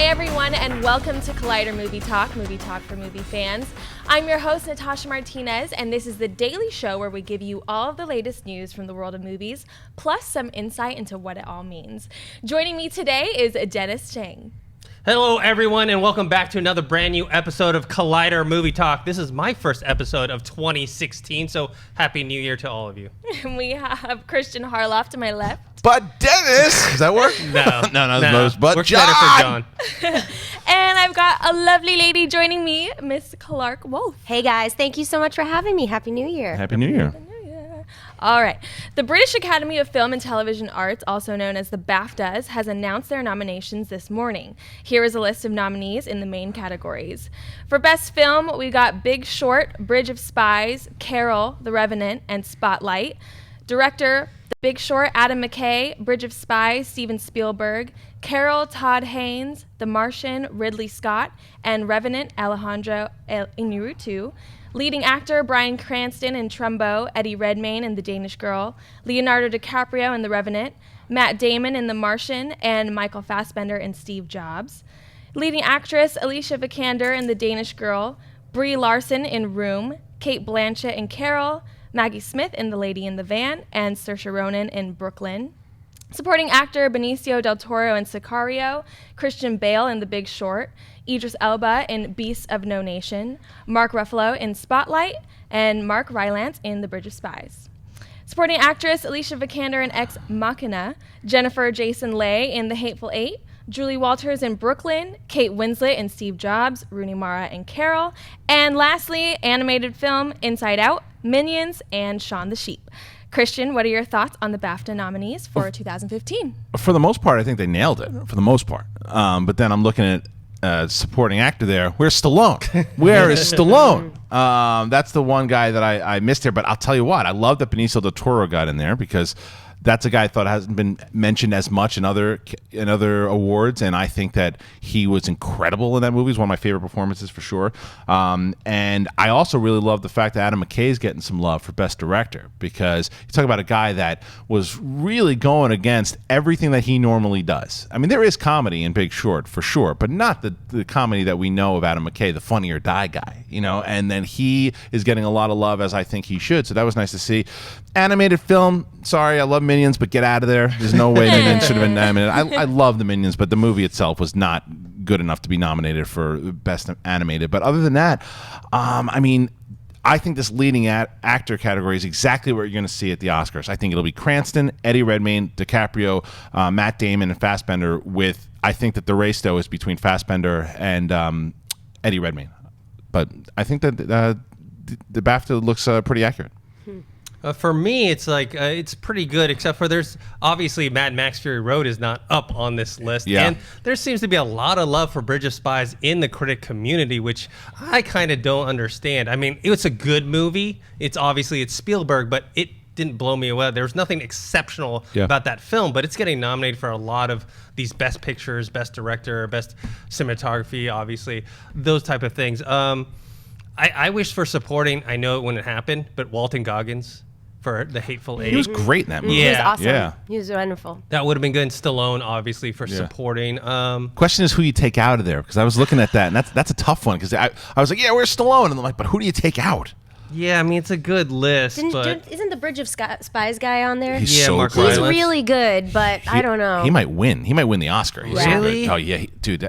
everyone, and welcome to Collider Movie Talk for movie fans. I'm your host, Natasha Martinez, and this is the daily show where we give you all of the latest news from the world of movies, plus some insight into what it all means. Joining me today is Dennis Tzeng. Hello, everyone, and welcome back to another brand new episode of Collider Movie Talk. This is my first episode of 2016, so Happy New Year to all of you. We have Kristian Harloff to my left. But Dennis! Does that work? No. But Works John! better for John. And I've got a lovely lady joining me, Miss Clarke Wolfe. Hey guys, thank you so much for having me. Happy New Year. Happy New Year. All right. The British Academy of Film and Television Arts, also known as the Baftas, has announced their nominations this morning. Here is a list of nominees in the main categories. For Best Film, we got Big Short, Bridge of Spies, Carol, The Revenant, and Spotlight. Director, The Big Short, Adam McKay. Bridge of Spies, Steven Spielberg. Carol, Todd Haynes. The Martian, Ridley Scott. And Revenant, Alejandro Iñárritu. Leading actor, Bryan Cranston in Trumbo, Eddie Redmayne in The Danish Girl, Leonardo DiCaprio in The Revenant, Matt Damon in The Martian, and Michael Fassbender in Steve Jobs. Leading actress, Alicia Vikander in The Danish Girl, Brie Larson in Room, Cate Blanchett in Carol, Maggie Smith in The Lady in the Van, and Saoirse Ronan in Brooklyn. Supporting actor, Benicio del Toro in Sicario, Christian Bale in The Big Short, Idris Elba in Beasts of No Nation, Mark Ruffalo in Spotlight, and Mark Rylance in The Bridge of Spies. Supporting actress, Alicia Vikander in Ex Machina, Jennifer Jason Leigh in The Hateful Eight, Julie Walters in Brooklyn, Kate Winslet in Steve Jobs, Rooney Mara in Carol, and lastly, animated film Inside Out, Minions, and Shaun the Sheep. Kristian, what are your thoughts on the BAFTA nominees for 2015? For the most part, I think they nailed it, for the most part. But then I'm looking at supporting actor there. Where's Stallone? Where is Stallone? That's the one guy that I missed here. But I'll tell you what, I love that Benicio del Toro got in there because that's a guy I thought hasn't been mentioned as much in other awards, and I think that he was incredible in that movie. He's one of my favorite performances for sure. And I also really love the fact that Adam McKay is getting some love for Best Director because you talk about a guy that was really going against everything that he normally does. I mean, there is comedy in Big Short for sure, but not the comedy that we know of Adam McKay, the Funny or Die guy, you know. And then he is getting a lot of love as I think he should. So that was nice to see. Animated film. Sorry, I love Minions, but get out of there. There's no way Minions should have been nominated. I love the Minions, but the movie itself was not good enough to be nominated for Best Animated. But other than that, I mean, I think this leading actor category is exactly what you're going to see at the Oscars. I think it'll be Cranston, Eddie Redmayne, DiCaprio, Matt Damon, and Fassbender. I think that the race, though, is between Fassbender and Eddie Redmayne. But I think that the BAFTA looks pretty accurate. For me, it's like it's pretty good, except for there's obviously Mad Max Fury Road is not up on this list. Yeah. And there seems to be a lot of love for Bridge of Spies in the critic community, which I kind of don't understand. I mean, it's a good movie. It's Spielberg, but it didn't blow me away. There was nothing exceptional about that film, but it's getting nominated for a lot of these Best Pictures, Best Director, Best Cinematography, obviously, those type of things. I wish for supporting, I know it wouldn't happen, but Walton Goggins for The Hateful Eight. He was great in that movie. He was awesome. Yeah. He was wonderful. That would have been good. And Stallone, obviously, for supporting. Question is who you take out of there, because I was looking at that, and that's a tough one, because I was like, yeah, where's Stallone? And I'm like, but who do you take out? Yeah, I mean, it's a good list, Isn't the Bridge of Spies guy on there? He's so Mark good. He's really good, but I don't know. He might win. He might win the Oscar. He's so Really? good. Oh, yeah. Dude,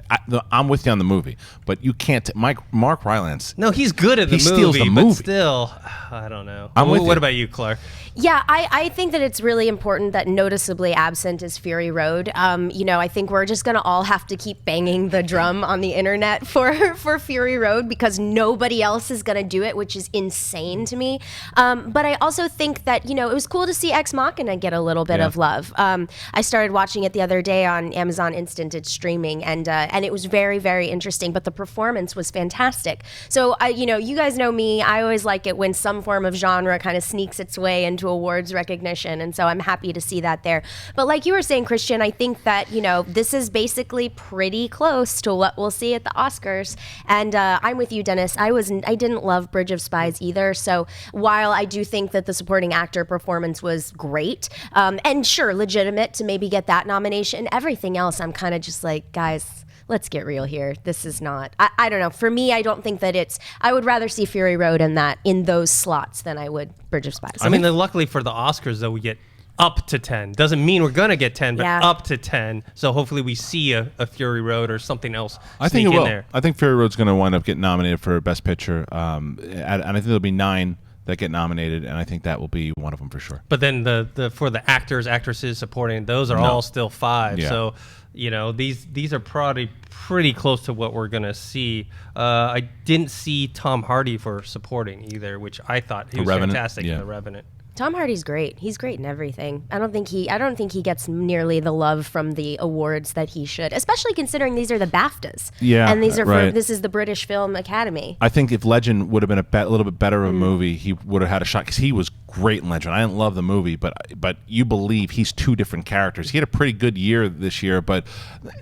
I'm with you on the movie, but you can't. Mark Rylance. No, he's good at the movie. He steals the movie. But still, I don't know. I'm with you. What about you, Clarke? Yeah, I think that it's really important that noticeably absent is Fury Road. I think we're just going to all have to keep banging the drum on the internet for Fury Road because nobody else is going to do it, which is insane to me. But I also think that, it was cool to see Ex Machina get a little bit of love. I started watching it the other day on Amazon Instant. It's streaming, and it was very, very interesting, but the performance was fantastic. So, you guys know me. I always like it when some form of genre kind of sneaks its way into awards recognition, and so I'm happy to see that there. But like you were saying, Kristian, I think that, this is basically pretty close to what we'll see at the Oscars, and I'm with you, Dennis. I didn't love Bridge of Spies either, so while I do think that the supporting actor performance was great, and sure, legitimate to maybe get that nomination, everything else I'm kind of just like, guys, let's get real here. This is not. I don't know. For me, I don't think that it's. I would rather see Fury Road in those slots than I would Bridge of Spies. I mean, luckily for the Oscars, though, we get up to 10. Doesn't mean we're going to get 10, but up to 10. So hopefully we see a Fury Road or something else I think it in will. there. I think Fury Road's going to wind up getting nominated for Best Picture. And I think there'll be 9 that get nominated, and I think that will be one of them for sure. But then for the actors, actresses supporting, those are all still 5. Yeah. So, these are probably pretty close to what we're going to see. I didn't see Tom Hardy for supporting either, which I thought he was fantastic in The Revenant. Tom Hardy's great. He's great in everything. I don't think he gets nearly the love from the awards that he should, especially considering these are the Baftas. Yeah, and these are right. this is the British Film Academy. I think if Legend would have been a little bit better of a movie, he would have had a shot because he was great in Legend. I didn't love the movie, but you believe he's 2 different characters. He had a pretty good year this year, but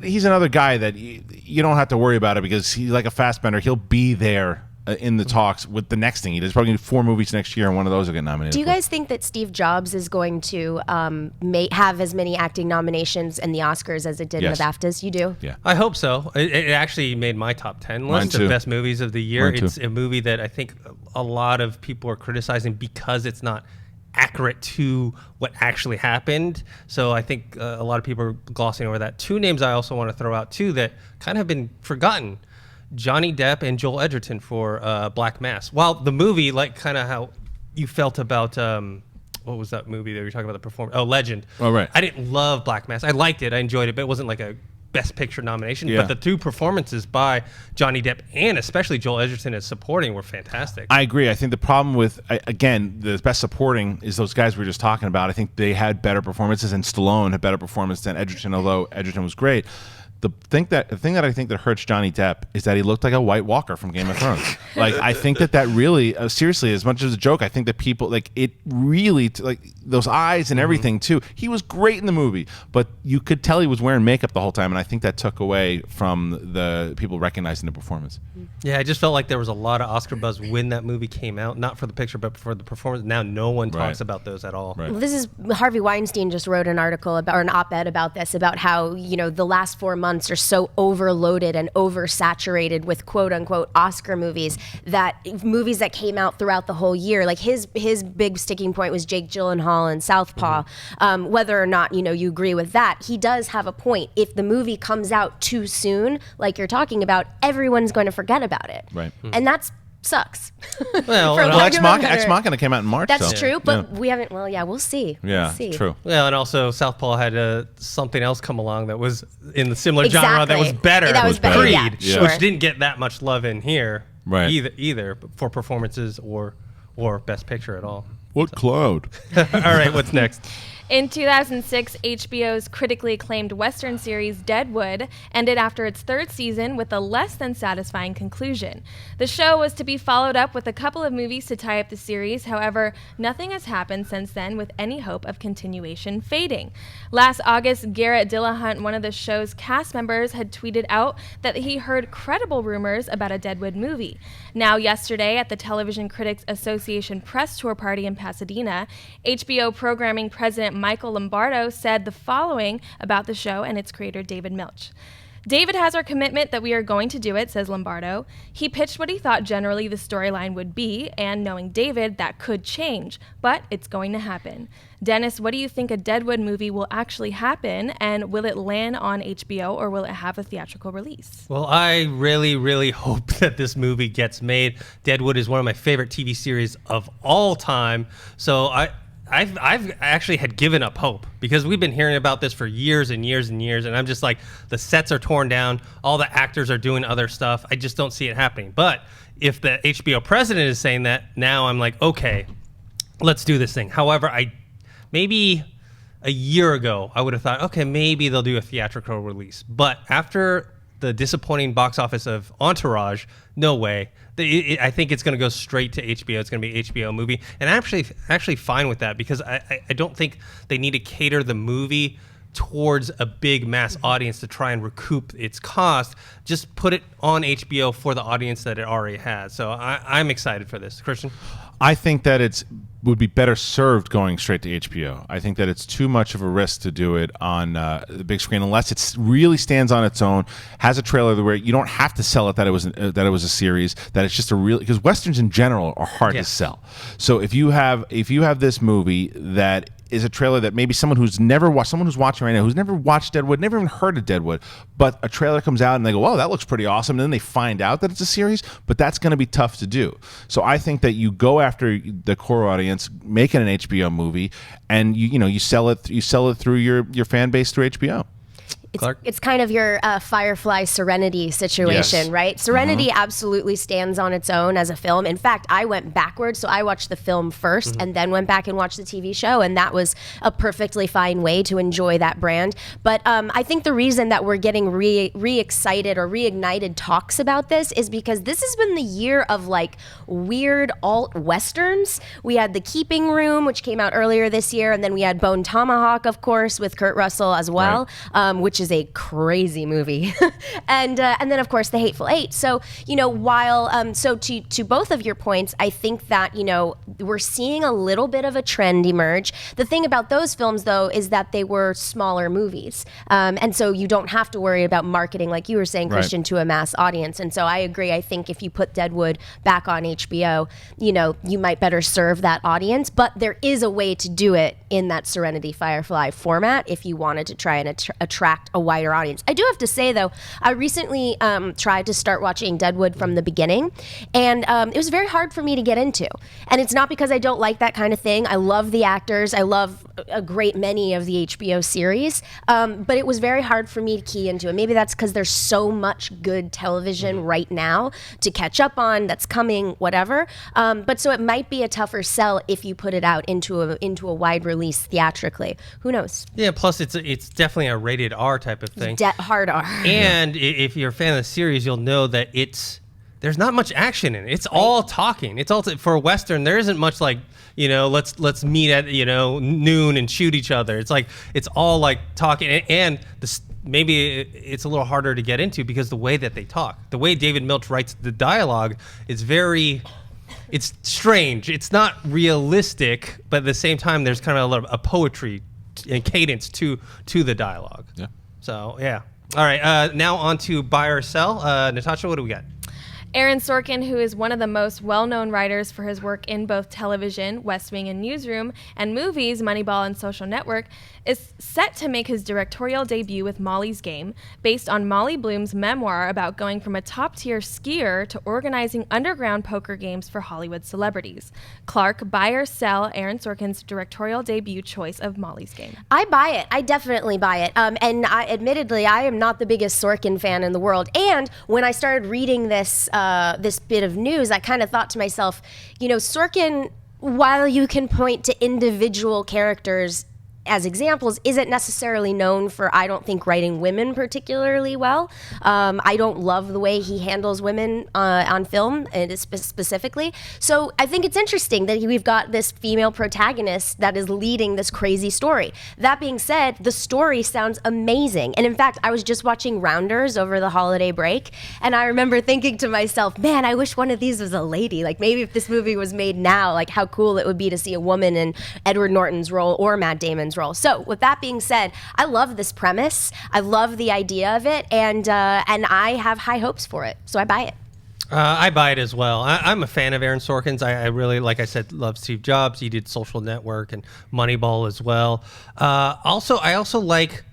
he's another guy that you don't have to worry about it because he's like a Fassbender. He'll be there in the talks with the next thing he does. Probably 4 movies next year, and one of those will get nominated. Do you guys think that Steve Jobs is going to have as many acting nominations in the Oscars as it did in the BAFTAs? You do? Yeah. I hope so. It actually made my top 10 list of best movies of the year. It's a movie that I think a lot of people are criticizing because it's not accurate to what actually happened. So I think a lot of people are glossing over that. 2 names I also want to throw out too that kind of have been forgotten. Johnny Depp and Joel Edgerton for Black Mass. While the movie, like kind of how you felt about, what was that movie that you were talking about, the performance? Oh, Legend. Oh, right. I didn't love Black Mass. I liked it. I enjoyed it, but it wasn't like a Best Picture nomination. Yeah. But the 2 performances by Johnny Depp and especially Joel Edgerton as supporting were fantastic. I agree. I think the problem with, again, the Best Supporting is those guys we were just talking about. I think they had better performances, and Stallone had better performance than Edgerton, although Edgerton was great. The thing that I think that hurts Johnny Depp is that he looked like a White Walker from Game of Thrones. Like, I think that really, seriously, as much as a joke, I think that people, like, it really, like, those eyes and everything, too. He was great in the movie, but you could tell he was wearing makeup the whole time, and I think that took away from the people recognizing the performance. Yeah, I just felt like there was a lot of Oscar buzz when that movie came out, not for the picture, but for the performance. Now no one talks about those at all. Right. Well, this is Harvey Weinstein just wrote an article about, or an op-ed about this, about how the last 4 months are so overloaded and oversaturated with quote unquote Oscar movies that came out throughout the whole year. Like his big sticking point was Jake Gyllenhaal and Southpaw. Whether or not you agree with that, he does have a point. If the movie comes out too soon, like you're talking about, everyone's going to forget about it. Right. And that's sucks. Well, Ex Machina came out in March. That's though. true, but we haven't. Well, yeah, we'll see. Yeah, we'll see. true. Well, and also Southpaw had something else come along that was in the similar genre that was better. That was better. Creed, Yeah, sure. which didn't get that much love in here, Right. either for performances or Best Picture at all. What cloud? All right, what's next? In 2006, HBO's critically acclaimed Western series Deadwood ended after its 3rd season with a less than satisfying conclusion. The show was to be followed up with a couple of movies to tie up the series. However, nothing has happened since then, with any hope of continuation fading. Last August, Garrett Dillahunt, one of the show's cast members, had tweeted out that he heard credible rumors about a Deadwood movie. Now, yesterday, at the Television Critics Association press tour party in Pasadena, HBO programming president Michael Lombardo said the following about the show and its creator, David Milch. David has our commitment that we are going to do it, says Lombardo. He pitched what he thought generally the storyline would be, and knowing David, that could change, but it's going to happen. Dennis, what do you think a Deadwood movie will actually happen, and will it land on HBO, or will it have a theatrical release? Well, I really, really hope that this movie gets made. Deadwood is one of my favorite TV series of all time, so I've actually had given up hope because we've been hearing about this for years and years and years, and I'm just like, the sets are torn down, all the actors are doing other stuff. I just don't see it happening. But if the HBO president is saying that, now I'm like, okay, let's do this thing. However, maybe a year ago, I would have thought, okay, maybe they'll do a theatrical release. But after the disappointing box office of Entourage, no way. I think it's going to go straight to HBO. It's going to be an HBO movie. And I'm actually fine with that because I don't think they need to cater the movie towards a big mass audience to try and recoup its cost. Just put it on HBO for the audience that it already has. So I'm excited for this. Kristian? I think that would be better served going straight to HBO. I think that it's too much of a risk to do it on the big screen unless it really stands on its own, has a trailer where you don't have to sell it that it was a series, that it's just a real, because westerns in general are hard to sell. So if you have this movie that is a trailer that maybe someone who's watching right now, who's never watched Deadwood, never even heard of Deadwood, but a trailer comes out and they go, oh, that looks pretty awesome. And then they find out that it's a series, but that's going to be tough to do. So I think that you go after the core audience, make it an HBO movie, and you sell it through your fan base through HBO. It's kind of your Firefly Serenity situation, right? Serenity absolutely stands on its own as a film. In fact, I went backwards. So I watched the film first and then went back and watched the TV show. And that was a perfectly fine way to enjoy that brand. But I think the reason that we're getting re-excited or reignited talks about this is because this has been the year of like weird alt-westerns. We had The Keeping Room, which came out earlier this year. And then we had Bone Tomahawk, of course, with Kurt Russell as well, which is a crazy movie. and then of course The Hateful Eight. So, while to both of your points, I think that, we're seeing a little bit of a trend emerge. The thing about those films though is that they were smaller movies. And so you don't have to worry about marketing, like you were saying, Kristian, to a mass audience. And so I agree. I think if you put Deadwood back on HBO, you might better serve that audience, but there is a way to do it in that Serenity Firefly format if you wanted to try and attract a wider audience. I do have to say though, I recently tried to start watching Deadwood from the beginning, and it was very hard for me to get into. And it's not because I don't like that kind of thing. I love the actors. I love a great many of the HBO series, but it was very hard for me to key into it. Maybe that's because there's so much good television right now to catch up on that's coming, whatever. But so it might be a tougher sell if you put it out into a wide release theatrically. Who knows? Yeah. Plus, it's definitely a rated R type of thing. Hard R. And if you're a fan of the series, you'll know that there's not much action in it. It's all talking. It's all for a Western. There isn't much like, let's meet at noon and shoot each other. It's like it's all like talking, and maybe it's a little harder to get into because the way that they talk, the way David Milch writes the dialogue, is it's strange. It's not realistic, but at the same time, there's kind of a poetry and cadence to the dialogue. Yeah. So yeah. All right. Now on to buy or sell. Natasha, what do we got? Aaron Sorkin, who is one of the most well-known writers for his work in both television, West Wing and Newsroom, and movies, Moneyball and Social Network, is set to make his directorial debut with Molly's Game, based on Molly Bloom's memoir about going from a top-tier skier to organizing underground poker games for Hollywood celebrities. Clarke, buy or sell Aaron Sorkin's directorial debut choice of Molly's Game? I buy it. I definitely buy it. Admittedly, I am not the biggest Sorkin fan in the world. And when I started reading this bit of news, I kind of thought to myself, Sorkin, while you can point to individual characters as examples, isn't necessarily known for, I don't think, writing women particularly well. I don't love the way he handles women on film, and specifically. So I think it's interesting that we've got this female protagonist that is leading this crazy story. That being said, the story sounds amazing. And in fact, I was just watching Rounders over the holiday break, and I remember thinking to myself, man, I wish one of these was a lady. Like, maybe if this movie was made now, like how cool it would be to see a woman in Edward Norton's role or Matt Damon's role. So with that being said, I love this premise. I love the idea of it, and I have high hopes for it. So I buy it. I buy it as well. I'm a fan of Aaron Sorkin's. I really, like I said, love Steve Jobs. He did Social Network and Moneyball as well. I also like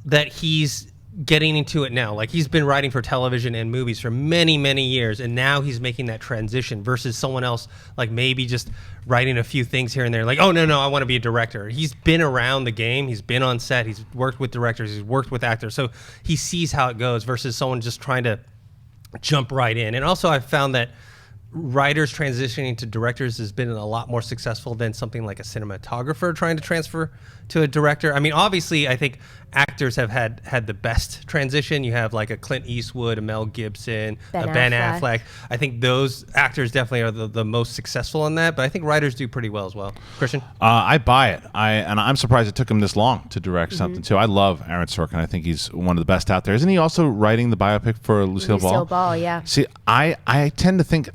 that he's getting into it now. Like, he's been writing for television and movies for many, many years, and now he's making that transition versus someone else, like maybe just writing a few things here and there. Like, oh, no, I want to be a director. He's been around the game. He's been on set. He's worked with directors. He's worked with actors. So he sees how it goes versus someone just trying to jump right in. And also, I've found that writers transitioning to directors has been a lot more successful than something like a cinematographer trying to transfer to a director. I mean, obviously, I think actors have had the best transition. You have like a Clint Eastwood, a Mel Gibson, a Ben Affleck. I think those actors definitely are the most successful in that, but I think writers do pretty well as well. Kristian? I buy it. And I'm surprised it took him this long to direct something too. I love Aaron Sorkin. I think he's one of the best out there. Isn't he also writing the biopic for Lucille Ball? Lucille Ball, yeah. See, I tend to think,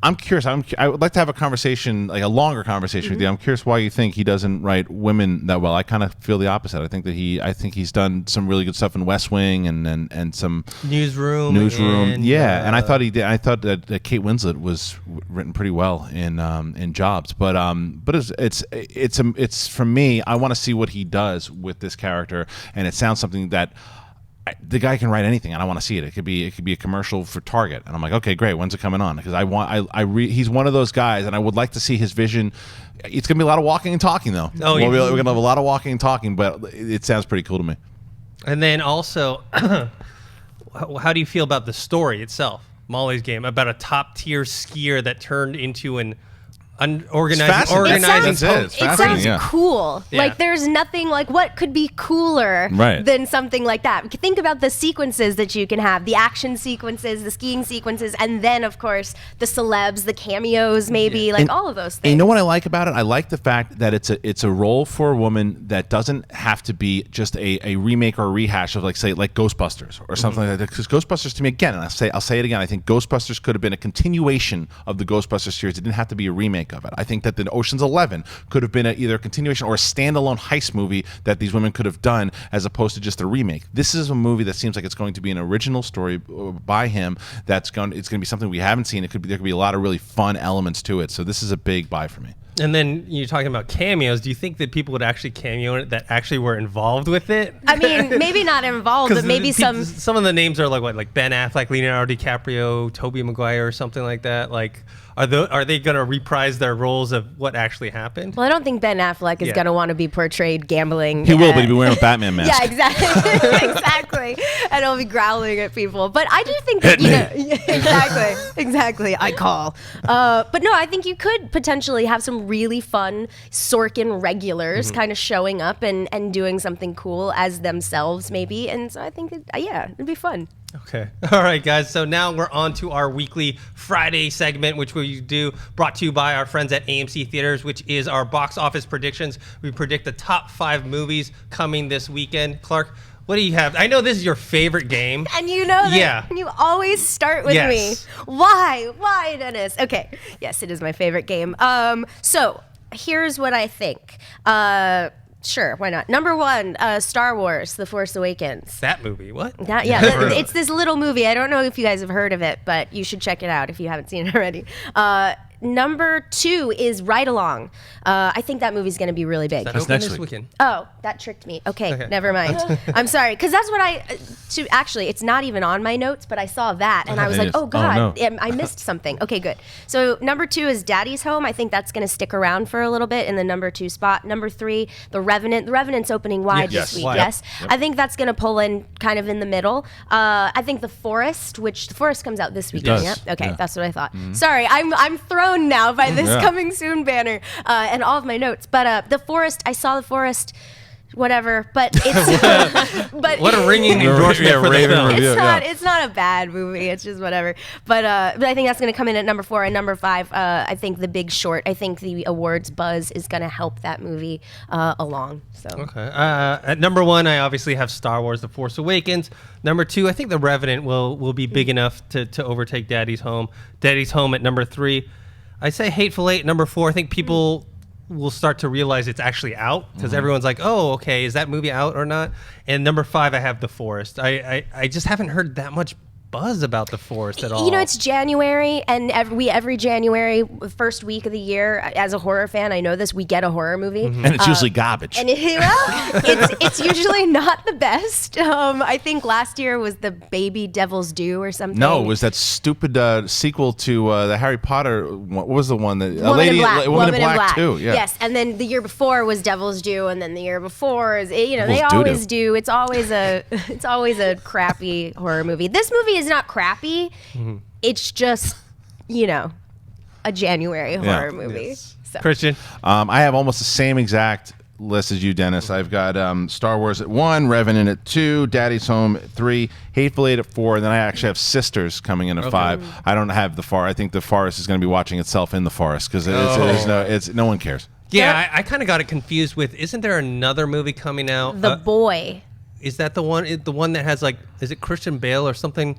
I'm curious. I would like to have a conversation, like a longer conversation with you. I'm curious why you think he doesn't write women that well. I kind of feel the opposite. I think he's done some really good stuff in West Wing and some Newsroom. Yeah, and I thought he did. I thought that Kate Winslet was written pretty well in Jobs. But it's for me. I want to see what he does with this character, and it sounds something that. The guy can write anything, and I want to see it. It could be a commercial for Target, and I'm like, okay, great. When's it coming on? Because he's one of those guys, and I would like to see his vision. It's gonna be a lot of walking and talking, though. Oh, yeah. We're gonna have a lot of walking and talking, but it sounds pretty cool to me. And then also, how do you feel about the story itself? Molly's Game, about a top tier skier that turned into an organizing. It sounds cool. Yeah. Like there's nothing like what could be cooler than something like that. Think about the sequences that you can have, the action sequences, the skiing sequences, and then of course the celebs, the cameos, maybe all of those things. And you know what I like about it? I like the fact that it's a role for a woman that doesn't have to be just a remake or a rehash of like Ghostbusters or something like that. Because Ghostbusters to me again, and I'll say it again, I think Ghostbusters could have been a continuation of the Ghostbusters series. It didn't have to be a remake of it. I think that the Ocean's 11 could have been either a continuation or a standalone heist movie that these women could have done as opposed to just a remake. This is a movie that seems like it's going to be an original story by him. It's going to be something we haven't seen. There could be a lot of really fun elements to it. So this is a big buy for me. And then you're talking about cameos. Do you think that people would actually cameo in it that actually were involved with it? I mean, maybe not involved, but maybe some of the names are like Ben Affleck, Leonardo DiCaprio, Tobey Maguire, or something like that. Like, are they going to reprise their roles of what actually happened? Well, I don't think Ben Affleck is going to want to be portraied gambling. He will, but he'll be wearing a Batman mask. Yeah, exactly. Exactly. And he'll be growling at people. But I do think that, exactly. I call. But no, I think you could potentially have some really fun Sorkin regulars kind of showing up and doing something cool as themselves, maybe. And so I think, it'd be fun. Okay. All right, guys. So now we're on to our weekly Friday segment, which we do, brought to you by our friends at AMC Theatres, which is our box office predictions. We predict the top 5 movies coming this weekend. Clarke, what do you have? I know this is your favorite game. And you know that you always start with me. Why? Why, Dennis? Okay. Yes, it is my favorite game. So here's what I think. Sure, why not? Number 1, Star Wars: The Force Awakens. That movie, what? It's this little movie. I don't know if you guys have heard of it, but you should check it out if you haven't seen it already. Number 2 is Ride Along. I think that movie's going to be really big. That's next weekend. Oh, that tricked me. Okay. Never mind. I'm sorry, because that's what actually, it's not even on my notes, but I saw that, and I was like, oh, God, I missed something. Okay, good. So number 2 is Daddy's Home. I think that's going to stick around for a little bit in the number 2 spot. Number 3, The Revenant. The Revenant's opening wide this week, yes? Yep. I think that's going to pull in kind of in the middle. I think The Forest, which The Forest comes out this weekend. Yeah? Okay, that's what I thought. Sorry, I'm thrown now by this coming soon banner and all of my notes, but The Forest, I saw The Forest, whatever, but it's what a ringing endorsement for the film. It's not a bad movie, it's just whatever, but I think that's going to come in at number 4. And number 5, I think The Big Short. I think the awards buzz is going to help that movie along. So at number 1, I obviously have Star Wars: The Force Awakens. Number 2, I think The Revenant will be big enough to overtake Daddy's Home. Daddy's Home at number 3. I say Hateful Eight, number 4. I think people will start to realize it's actually out because everyone's like, oh, okay, is that movie out or not? And number 5, I have The Forest. I just haven't heard that much buzz about The Forest at all. You know, it's January, and every January, first week of the year, as a horror fan, I know this, we get a horror movie. And it's usually garbage. And it's usually not the best. I think last year was the Baby Devil's Due or something. No, it was that stupid sequel to the Harry Potter. What was the one that Woman in Black too? Yeah. Yes, and then the year before was Devil's Due, and then the year before is they always do. It's always a crappy horror movie. This movie is not crappy. It's just a January horror movie. Yes. So. Kristian, I have almost the same exact list as you, Dennis. I've got Star Wars at 1, Revenant at 2, Daddy's Home at 3, Hateful Eight at 4, and then I actually have Sisters coming in at 5. I don't have The Forest. I think The Forest is going to be watching itself in The Forest because no one cares. Yeah, I kind of got it confused with. Isn't there another movie coming out? The Boy. Is that the one? The one that has is it Christian Bale or something?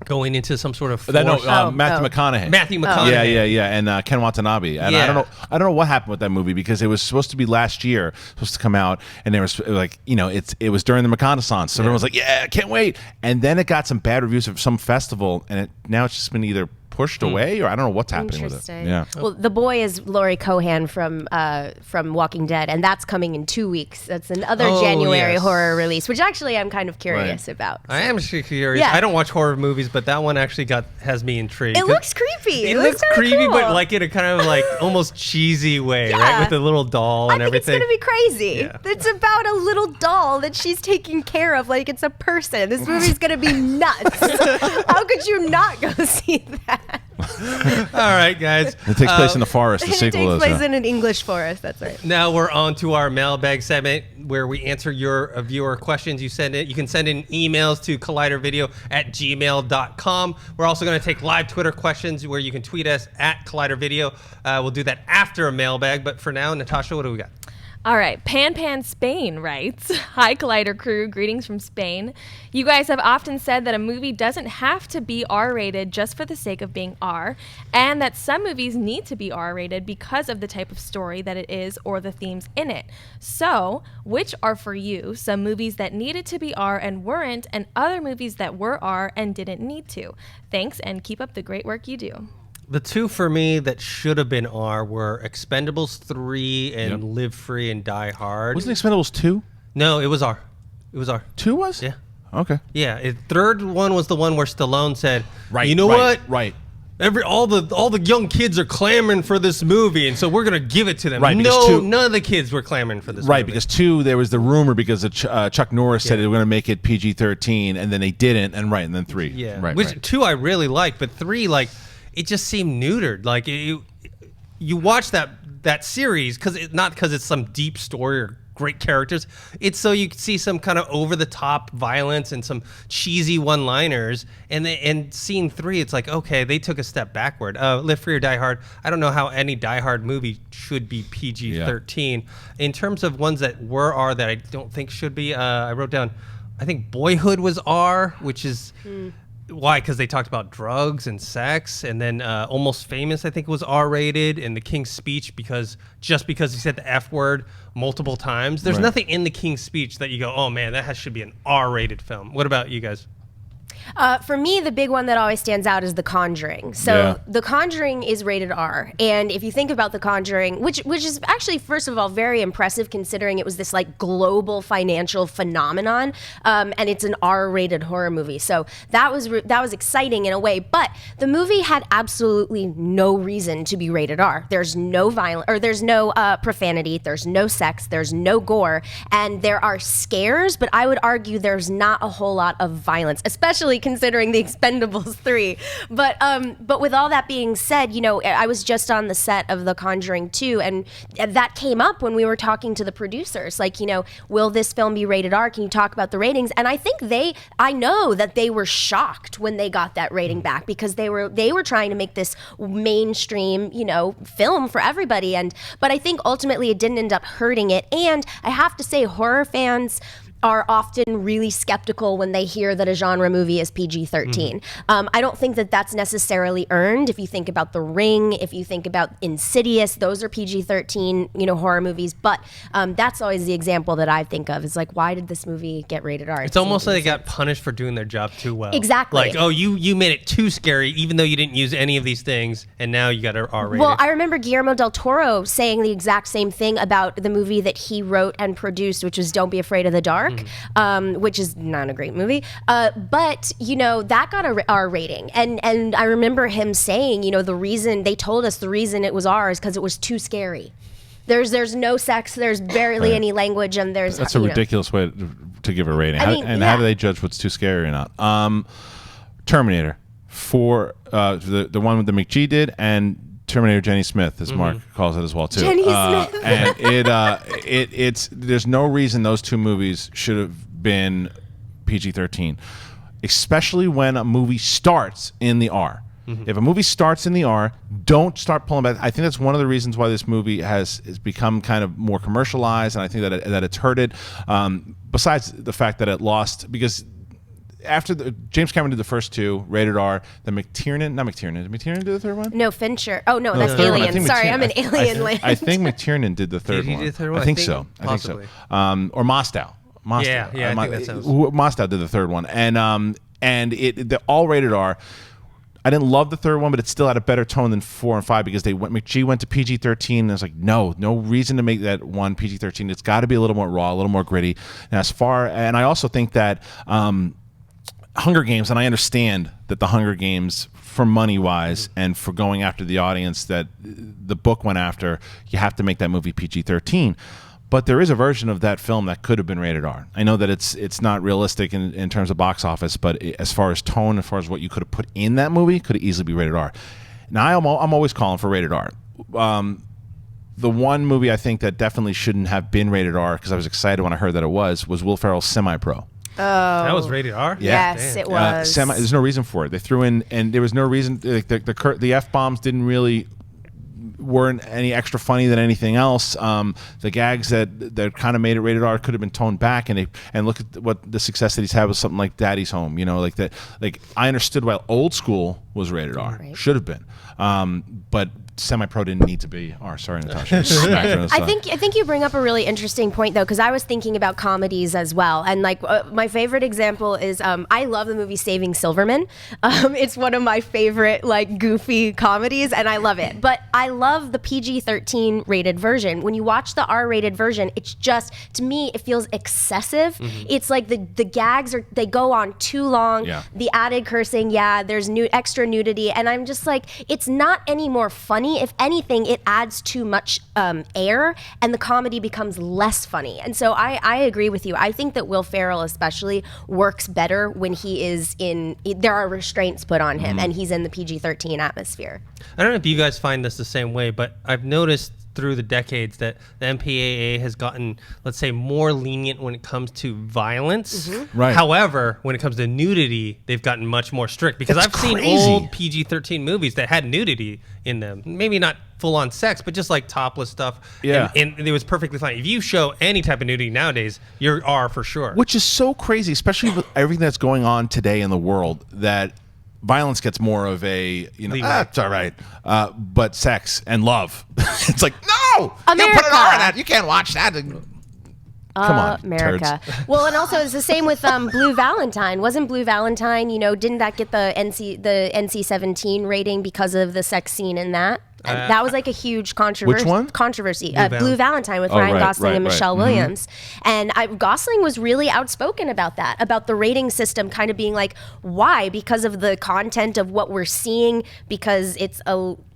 going into some sort of Matthew Oh. McConaughey. Matthew McConaughey. Yeah, and Ken Watanabe. And I don't know what happened with that movie because it was supposed to be last year, supposed to come out, and there was like, it was during the reconnaissance, so everyone was like, yeah, I can't wait. And then it got some bad reviews of some festival, and now it's just been either pushed away, or I don't know what's happening with it. Yeah. Well, the boy is Laurie Cohan from Walking Dead, and that's coming in 2 weeks. That's another January horror release, which actually I'm kind of curious about. I am curious. Yeah. I don't watch horror movies, but that one actually has me intrigued. It looks creepy. It looks creepy, cool. but like in a kind of like almost cheesy way, right? With the little doll and everything. I think it's gonna be crazy. Yeah. It's about a little doll that she's taking care of like it's a person. This movie's gonna be nuts. How could you not go see that? All right, guys. It takes place in the forest. The It takes sequel place is. in an English forest. That's right. Now we're on to our mailbag segment where we answer your viewer questions. You can send in emails to collidervideo@gmail.com. We're also going to take live Twitter questions where you can tweet us at collidervideo. We'll do that after a mailbag, but for now, Natasha, what do we got? All right, Pan Spain writes, "Hi Collider crew, greetings from Spain. You guys have often said that a movie doesn't have to be R-rated just for the sake of being R, and that some movies need to be R-rated because of the type of story that it is or the themes in it. So, which are for you some movies that needed to be R and weren't, and other movies that were R and didn't need to? Thanks, and keep up the great work you do." The two for me that should have been R were Expendables 3 and Live Free and Die Hard. Wasn't Expendables 2? No, it was R. It was R. 2 was? Yeah. Okay. Yeah. Third one was the one where Stallone said, Right. you know what? Right. All the young kids are clamoring for this movie, and so we're gonna give it to them. Right, No, none of the kids were clamoring for this movie. Right, because 2, there was the rumor because of Chuck Norris said they were going to make it PG-13, and then they didn't, and then 3. Yeah. Right, Which right. 2 I really liked, but 3, like, it just seemed neutered. Like you watch that series not because it's some deep story or great characters. It's so you can see some kind of over the top violence and some cheesy one-liners. And scene 3, it's like, okay, they took a step backward. Live Free or Die Hard. I don't know how any Die Hard movie should be PG-13. In terms of ones that were R that I don't think should be, I wrote down, I think Boyhood was R, which is. Why? Because they talked about drugs and sex, and then Almost Famous, I think, was R-rated, and The King's Speech because he said the F word multiple times. There's nothing in The King's Speech that you go, oh man, that should be an R-rated film. What about you guys? For me, the big one that always stands out is The Conjuring. So The Conjuring is rated R, and if you think about The Conjuring, which is actually, first of all, very impressive considering it was this like global financial phenomenon, and it's an R-rated horror movie. So that was exciting in a way, but the movie had absolutely no reason to be rated R. There's no violence, or there's no profanity, there's no sex, there's no gore, and there are scares, but I would argue there's not a whole lot of violence, especially considering The Expendables 3. But with all that being said, I was just on the set of The Conjuring 2, and that came up when we were talking to the producers. Like, will this film be rated R? Can you talk about the ratings? And I think I know that they were shocked when they got that rating back because they were trying to make this mainstream, film for everybody. But I think ultimately it didn't end up hurting it. And I have to say, horror fans are often really skeptical when they hear that a genre movie is PG-13. I don't think that that's necessarily earned. If you think about The Ring, if you think about Insidious, those are PG-13, horror movies. But that's always the example that I think of. Is like, why did this movie get rated R? It's almost like they got punished for doing their job too well. Exactly. Like, oh, you made it too scary, even though you didn't use any of these things, and now you got an R rating. Well, I remember Guillermo del Toro saying the exact same thing about the movie that he wrote and produced, which was Don't Be Afraid of the Dark. Which is not a great movie, but that got a R rating, and I remember him saying, the reason they told us the reason it was R is because it was too scary. There's no sex, there's barely any language, and that's a ridiculous way to give a rating. How do they judge what's too scary or not? Terminator, for the one with the McGee did, and Terminator Jenny Smith, as Mark calls it as well too. Jenny Smith. And it's there's no reason those two movies should have been PG-13, especially when a movie starts in the R. If a movie starts in the R, don't start pulling back. I think that's one of the reasons why this movie has become kind of more commercialized, and I think that it's hurted. Besides the fact that it lost, because after James Cameron did the first two, rated R. Then Did McTiernan do the third one? No, Fincher. Oh no, that's the third one. I Alien. think Sorry, McTiernan- I'm in Alien land. I think McTiernan did the third Did he one. do the third one? I think so. Possibly. Or Mostow. Yeah, I think that sounds. Mostow did the third one, and they're all rated R. I didn't love the third one, but it still had a better tone than 4 and 5 because McGee went to PG-13, and it's like, no reason to make that one PG-13. It's got to be a little more raw, a little more gritty. And I also think that Hunger Games, and I understand that the Hunger Games, for money-wise and for going after the audience that the book went after, you have to make that movie PG-13. But there is a version of that film that could have been rated R. I know that it's not realistic in terms of box office, but as far as tone, as far as what you could have put in that movie, could have easily be rated R. Now, I'm always calling for rated R. The one movie I think that definitely shouldn't have been rated R, because I was excited when I heard that it was Will Ferrell's Semi-Pro. Oh, That was rated R? Yeah. Yes, Damn. it was. There's no reason for it. They threw in, and there was no reason. Like the F-bombs didn't really weren't any extra funny than anything else. The gags that kind of made it rated R could have been toned back, and look at what the success that he's had with something like Daddy's Home. You know, like that. Like I understood why Old School was rated R, Right. should have been, but Semi-Pro didn't need to be R. Sorry, Natasha. I think you bring up a really interesting point though, because I was thinking about comedies as well, and like my favorite example is I love the movie Saving Silverman. It's one of my favorite like goofy comedies, and I love it. But I love the PG-13 rated version. When you watch the R-rated version, it's just, to me, it feels excessive. Mm-hmm. It's like the gags they go on too long. Yeah. The added cursing, there's extra nudity, and I'm just like, it's not any more funny. If anything, it adds too much air, and the comedy becomes less funny. And so I agree with you. I think that Will Ferrell especially works better when he is there are restraints put on him, and he's in the PG-13 atmosphere. I don't know if you guys find this the same way, but I've noticed through the decades that the MPAA has gotten, let's say, more lenient when it comes to violence. Mm-hmm. Right. However, when it comes to nudity, they've gotten much more strict, because That's I've seen crazy. old PG-13 movies that had nudity in them. Maybe not full-on sex, but just like topless stuff. Yeah. And it was perfectly fine. If you show any type of nudity nowadays, you're R for sure. Which is so crazy, especially with everything that's going on today in the world, that violence gets more of a, it's all right. But sex and love, it's like, no! You put an R in that. You can't watch that. Come on, America. turds. Well, and also it's the same with Blue Valentine. Wasn't Blue Valentine, didn't that get the NC-17 rating because of the sex scene in that? And that was like a huge controversy. Which one? Controversy. Blue Valentine with Ryan right, Gosling and right. Michelle Williams. And Gosling was really outspoken about that, about the rating system kind of being like, why? Because of the content of what we're seeing, because it's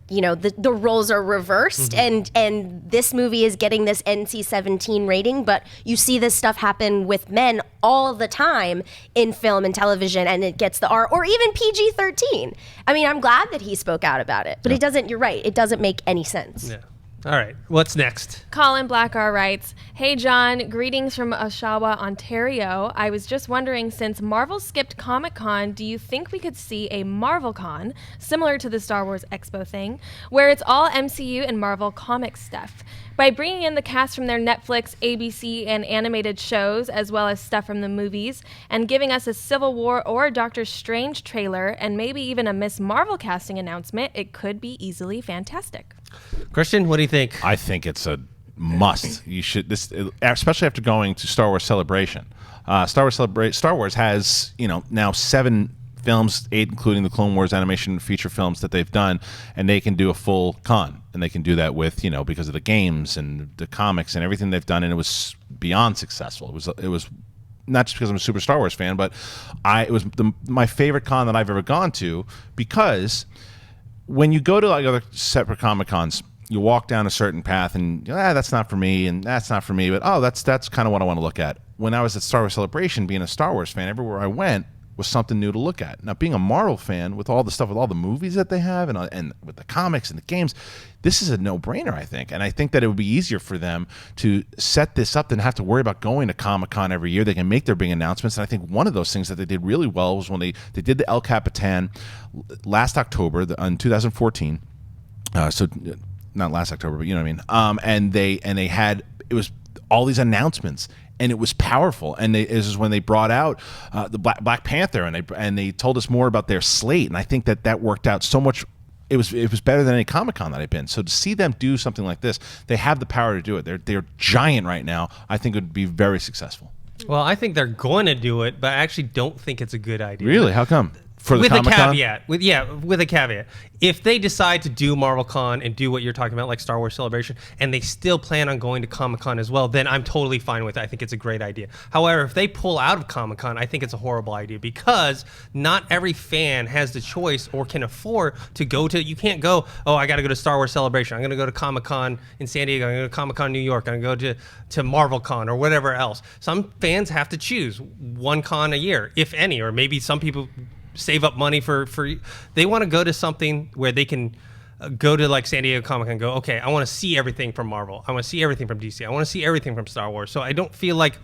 the roles are reversed, and this movie is getting this NC-17 rating, but you see this stuff happen with men all the time in film and television, and it gets the R, or even PG-13. I mean, I'm glad that he spoke out about it, but it doesn't, you're right, it doesn't make any sense. Yeah. All right. What's next? Colin Blackar writes, "Hey John, greetings from Oshawa, Ontario. I was just wondering, since Marvel skipped Comic-Con, do you think we could see a Marvel-Con, similar to the Star Wars Expo thing, where it's all MCU and Marvel comic stuff? By bringing in the cast from their Netflix, ABC, and animated shows, as well as stuff from the movies, and giving us a Civil War or Doctor Strange trailer, and maybe even a Miss Marvel casting announcement, it could be easily fantastic." Christian, what do you think? I think it's a must. You should, especially after going to Star Wars Celebration. Star Wars has now 7 films, 8 including the Clone Wars animation feature films that they've done, and they can do a full con, and they can do that with because of the games and the comics and everything they've done, and it was beyond successful. It was not just because I'm a super Star Wars fan, but it was my favorite con that I've ever gone to, because when you go to like other separate Comic Cons, you walk down a certain path and that's not for me, and that's not for me, but that's kind of what I want to look at. When I was at Star Wars Celebration, being a Star Wars fan, everywhere I went was something new to look at. Now, being a Marvel fan, with all the stuff, with all the movies that they have, and with the comics and the games, this is a no-brainer, I think. And I think that it would be easier for them to set this up than have to worry about going to Comic-Con every year. They can make their big announcements. And I think one of those things that they did really well was when they did the El Capitan last October, in 2014. So not last October, but you know what I mean. And they had, it was all these announcements, and it was powerful. And this is when they brought out the Black Panther, and they told us more about their slate. And I think that worked out so much. It was better than any Comic-Con that I've been. So to see them do something like this, they have the power to do it. They're giant right now. I think it would be very successful. Well, I think they're going to do it, but I actually don't think it's a good idea. Really? How come? For the with Comic-Con? a caveat. With a caveat. If they decide to do Marvel Con and do what you're talking about, like Star Wars Celebration, and they still plan on going to Comic-Con as well, then I'm totally fine with it. I think it's a great idea. However, if they pull out of Comic-Con, I think it's a horrible idea, because not every fan has the choice or can afford to go to. You can't go, oh, I got to go to Star Wars Celebration. I'm going to go to Comic-Con in San Diego. I'm going to go to Comic-Con New York. I'm going to go to Marvel Con or whatever else. Some fans have to choose one con a year, if any, or maybe some people save up money for they want to go to something where they can go to like San Diego Comic-Con and go, okay, I want to see everything from Marvel. I want to see everything from DC. I want to see everything from Star Wars. So I don't feel like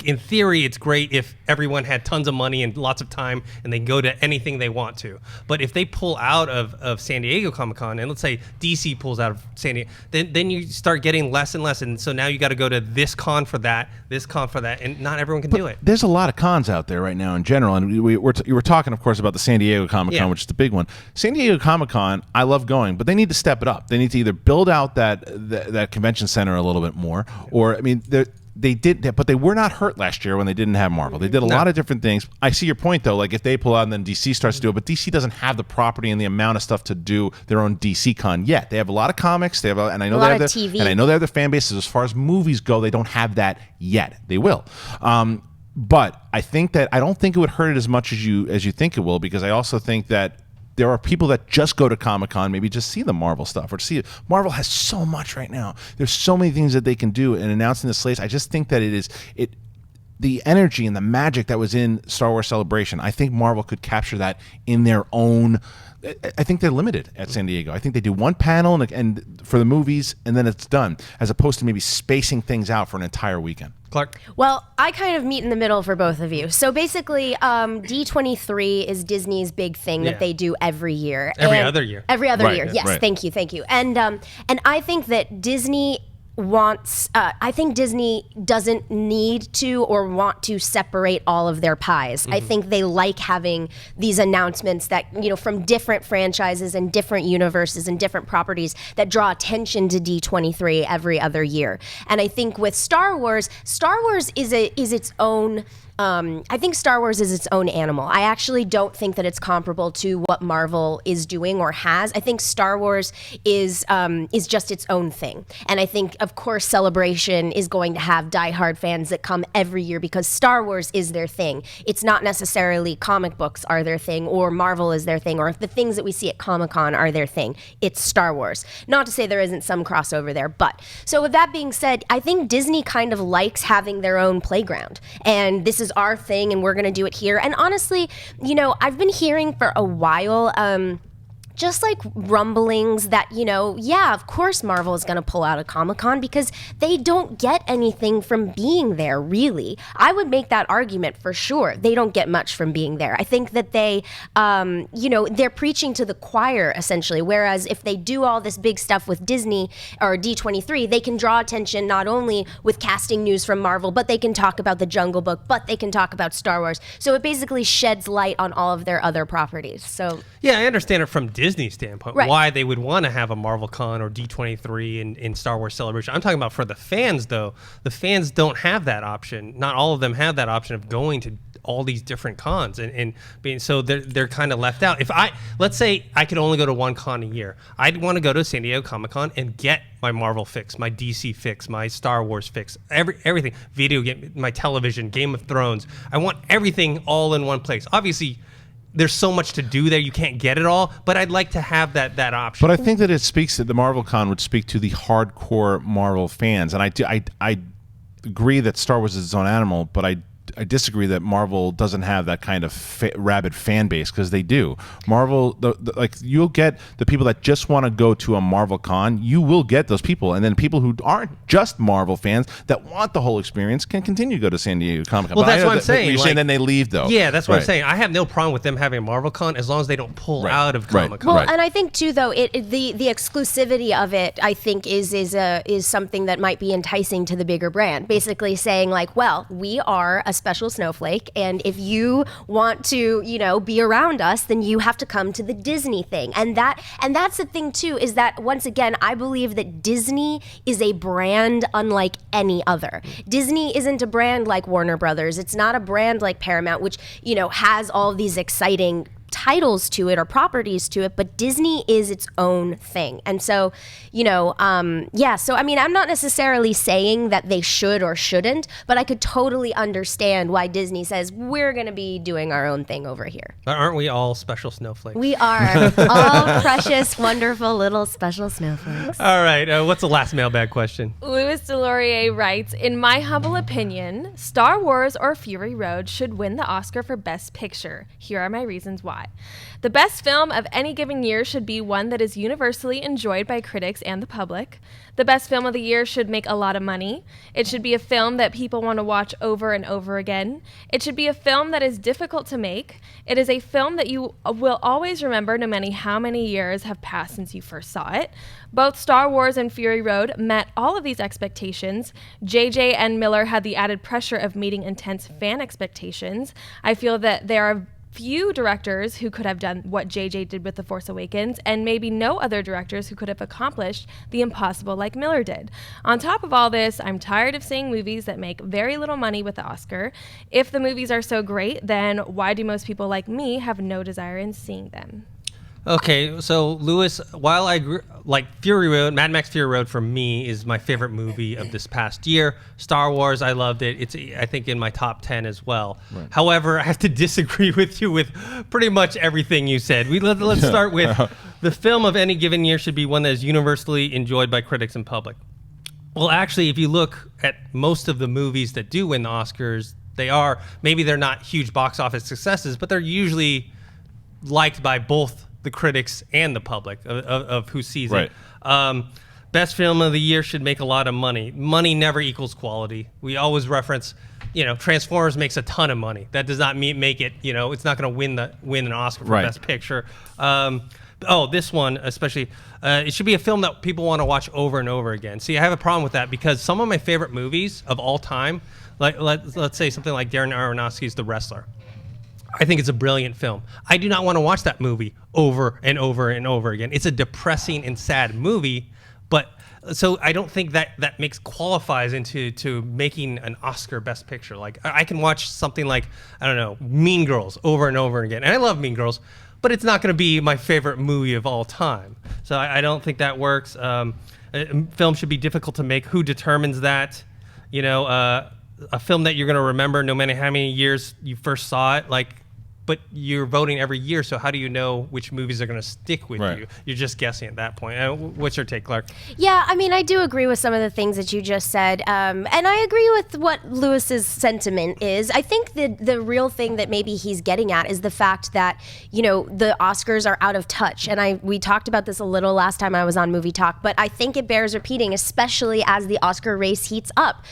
in theory, it's great if everyone had tons of money and lots of time and they can go to anything they want to. But if they pull out of San Diego Comic-Con, and let's say DC pulls out of San Diego, then you start getting less and less. And so now you got to go to this con for that, and not everyone can do it. There's a lot of cons out there right now in general. And you were talking, of course, about the San Diego Comic-Con, which is the big one. San Diego Comic-Con, I love going, but they need to step it up. They need to either build out that convention center a little bit more, or, I mean, they did that, but they were not hurt last year when they didn't have Marvel. They did a lot of different things. I see your point, though. Like, if they pull out and then DC starts to do it, but DC doesn't have the property and the amount of stuff to do their own DC Con yet. They have a lot of comics. They have, and I know they have TV. And I know they have the fan bases. As far as movies go, they don't have that yet. They will. But I don't think it would hurt it as much as you think it will, because I also think that there are people that just go to Comic-Con, maybe just see the Marvel stuff or see it. Marvel has so much right now. There's so many things that they can do, and announcing the slates, I just think that the energy and the magic that was in Star Wars Celebration, I think Marvel could capture that in their own. I think they're limited at San Diego. I think they do one panel and for the movies, and then it's done, as opposed to maybe spacing things out for an entire weekend. Clarke? Well, I kind of meet in the middle for both of you. So basically, D23 is Disney's big thing that they do every year. Every other year. Every other year, yes. Right. Thank you. And I think that Disney I think Disney doesn't need to or want to separate all of their pies. Mm-hmm. I think they like having these announcements that, from different franchises and different universes and different properties that draw attention to D23 every other year. And I think with Star Wars is its own. I think Star Wars is its own animal. I actually don't think that it's comparable to what Marvel is doing or has. I think Star Wars is just its own thing. And I think, of course, Celebration is going to have diehard fans that come every year because Star Wars is their thing. It's not necessarily comic books are their thing, or Marvel is their thing, or if the things that we see at Comic-Con are their thing. It's Star Wars. Not to say there isn't some crossover there, but. So with that being said, I think Disney kind of likes having their own playground. And this is our thing, and we're going to do it here. And honestly, I've been hearing for a while, just like rumblings that, of course Marvel is going to pull out of Comic-Con because they don't get anything from being there, really. I would make that argument for sure. They don't get much from being there. I think that they, they're preaching to the choir, essentially, whereas if they do all this big stuff with Disney or D23, they can draw attention not only with casting news from Marvel, but they can talk about The Jungle Book, but they can talk about Star Wars. So it basically sheds light on all of their other properties. So yeah, I understand it from Disney standpoint, right, why they would want to have a Marvel Con or D23 in Star Wars Celebration. I'm talking about for the fans, though. The fans don't have that option. Not all of them have that option of going to all these different cons and being, so they're kind of left out. Let's say I could only go to one con a year, I'd want to go to San Diego Comic-Con and get my Marvel fix, my DC fix, my Star Wars fix, everything, video game, my television, Game of Thrones. I want everything all in one place. Obviously, there's so much to do there, you can't get it all, but I'd like to have that option. But I think that it speaks that the Marvel Con would speak to the hardcore Marvel fans, and I agree that Star Wars is its own animal, but disagree that Marvel doesn't have that kind of rabid fan base, because they do. Marvel, like, you'll get the people that just want to go to a Marvel con. You will get those people, and then people who aren't just Marvel fans that want the whole experience can continue to go to San Diego Comic-Con. Well, that's what I'm saying. You're saying then they leave, though. Yeah, that's what I'm saying. I have no problem with them having a Marvel con as long as they don't pull out of Comic-Con. Well, and I think too, though, the exclusivity of it, I think, is something that might be enticing to the bigger brand. Basically saying, like, well, we are a special snowflake, and if you want to, be around us, then you have to come to the Disney thing. And that's the thing too, is that once again, I believe that Disney is a brand unlike any other. Disney isn't a brand like Warner Brothers. It's not a brand like Paramount, which, has all these exciting titles to it or properties to it, but Disney is its own thing. And so, so I mean, I'm not necessarily saying that they should or shouldn't, but I could totally understand why Disney says we're going to be doing our own thing over here. But aren't we all special snowflakes? We are all precious, wonderful little special snowflakes. All right, what's the last mailbag question? Louis Delorier writes, in my humble opinion, Star Wars or Fury Road should win the Oscar for Best Picture. Here are my reasons why. The best film of any given year should be one that is universally enjoyed by critics and the public. The best film of the year should make a lot of money. It should be a film that people want to watch over and over again. It should be a film that is difficult to make. It is a film that you will always remember no matter how many years have passed since you first saw it. Both Star Wars and Fury Road met all of these expectations. JJ and Miller had the added pressure of meeting intense fan expectations. I feel that there are few directors who could have done what JJ did with The Force Awakens, and maybe no other directors who could have accomplished the impossible like Miller did. On top of all this, I'm tired of seeing movies that make very little money with the Oscar. If the movies are so great, then why do most people like me have no desire in seeing them? Okay, so Louis, while I like Fury Road, Mad Max Fury Road for me is my favorite movie of this past year. Star Wars, I loved it. It's, I think, in my top 10 as well. Right. However, I have to disagree with you with pretty much everything you said. Let's start with the film of any given year should be one that is universally enjoyed by critics and public. Well, actually, if you look at most of the movies that do win the Oscars, maybe they're not huge box office successes, but they're usually liked by both the critics and the public of who sees it. Best film of the year should make a lot of money. Money never equals quality. We always reference, Transformers makes a ton of money. That does not make it, it's not going to win an Oscar for Best Picture. This one especially, it should be a film that people want to watch over and over again. See, I have a problem with that because some of my favorite movies of all time, like let's say something like Darren Aronofsky's The Wrestler. I think it's a brilliant film. I do not want to watch that movie over and over and over again. It's a depressing and sad movie, but so I don't think that qualifies into making an Oscar Best Picture. Like I can watch something like, I don't know, Mean Girls over and over again. And I love Mean Girls, but it's not going to be my favorite movie of all time. So I don't think that works. A film should be difficult to make. Who determines that? A film that you're going to remember no matter how many years you first saw it, but you're voting every year, so how do you know which movies are going to stick with you? You're just guessing at that point. What's your take, Clarke? Yeah, I mean, I do agree with some of the things that you just said, and I agree with what Lewis's sentiment is. I think the real thing that maybe he's getting at is the fact that, the Oscars are out of touch, and we talked about this a little last time I was on Movie Talk, but I think it bears repeating, especially as the Oscar race heats up.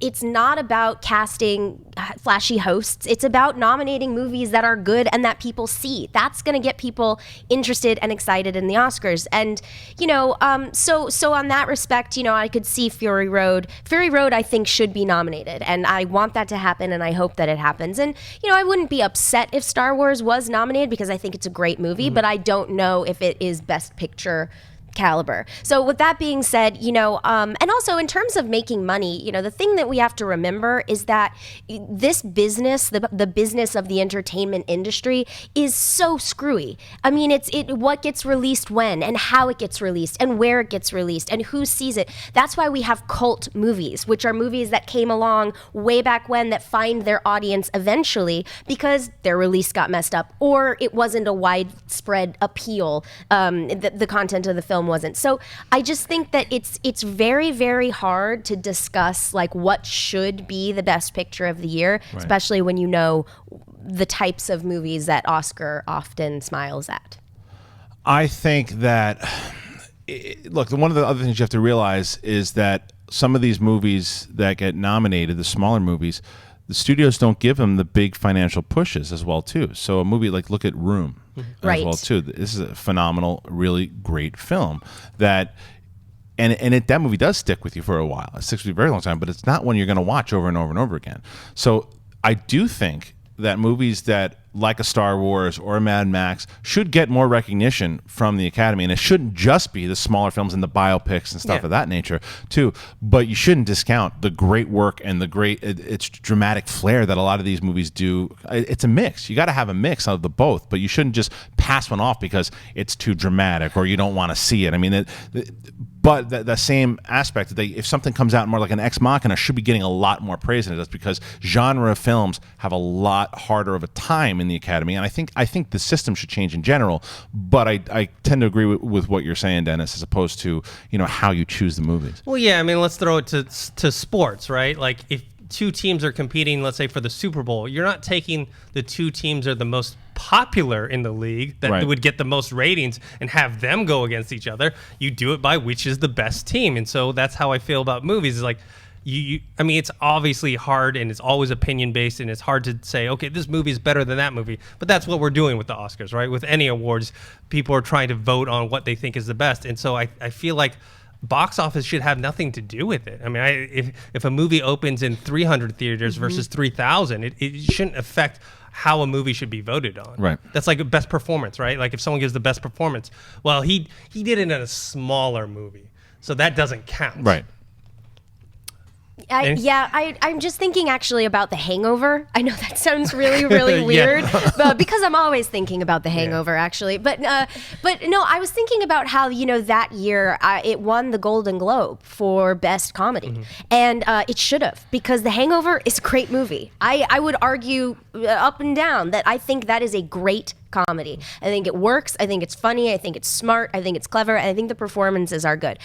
It's not about casting flashy hosts. It's about nominating movies that are good and that people see. That's going to get people interested and excited in the Oscars. And, so on that respect, I could see Fury Road. Fury Road, I think, should be nominated. And I want that to happen, and I hope that it happens. And, I wouldn't be upset if Star Wars was nominated because I think it's a great movie, but I don't know if it is Best Picture caliber. So with that being said, and also in terms of making money, the thing that we have to remember is that this business, the business of the entertainment industry is so screwy. I mean, it's what gets released when and how it gets released and where it gets released and who sees it. That's why we have cult movies, which are movies that came along way back when that find their audience eventually because their release got messed up or it wasn't a widespread appeal, the content of the film film wasn't. So I just think that it's very, very hard to discuss like what should be the best picture of the year, especially when you know the types of movies that Oscar often smiles at. I think that, look, one of the other things you have to realize is that some of these movies that get nominated, the smaller movies, the studios don't give them the big financial pushes as well too. So a movie like, look at Room as well too. This is a phenomenal, really great film that, that movie does stick with you for a while. It sticks with you a very long time, but it's not one you're going to watch over and over and over again. So I do think that movies that like a Star Wars or a Mad Max should get more recognition from the Academy, and it shouldn't just be the smaller films and the biopics and stuff of that nature too. But you shouldn't discount the great work and the great it's dramatic flair that a lot of these movies do. It's a mix. You got to have a mix of the both, but you shouldn't just pass one off because it's too dramatic or you don't want to see it. I mean, but the same aspect, if something comes out more like an Ex Machina, should be getting a lot more praise than it does, because genre films have a lot harder of a time in the Academy, and I think the system should change in general. But I tend to agree with what you're saying, Dennis, as opposed to how you choose the movies. Well, yeah, I mean, let's throw it to sports, right? Like if two teams are competing, let's say for the Super Bowl, you're not taking the two teams that are the most popular in the league that would get the most ratings and have them go against each other. You do it by which is the best team, and so that's how I feel about movies. Is like. I mean, it's obviously hard and it's always opinion based, and it's hard to say, okay, this movie is better than that movie. But that's what we're doing with the Oscars, right? With any awards, people are trying to vote on what they think is the best. And so I feel like box office should have nothing to do with it. I mean, if a movie opens in 300 theaters versus 3,000, it shouldn't affect how a movie should be voted on. Right. That's like a best performance, right? Like if someone gives the best performance, well, he did it in a smaller movie, so that doesn't count. Right. I'm just thinking actually about The Hangover. I know that sounds really, really weird, but because I'm always thinking about The Hangover, actually. But no, I was thinking about how that year it won the Golden Globe for Best Comedy, and it should have, because The Hangover is a great movie. I would argue up and down that I think that is a great comedy. I think it works. I think it's funny. I think it's smart. I think it's clever. And I think the performances are good.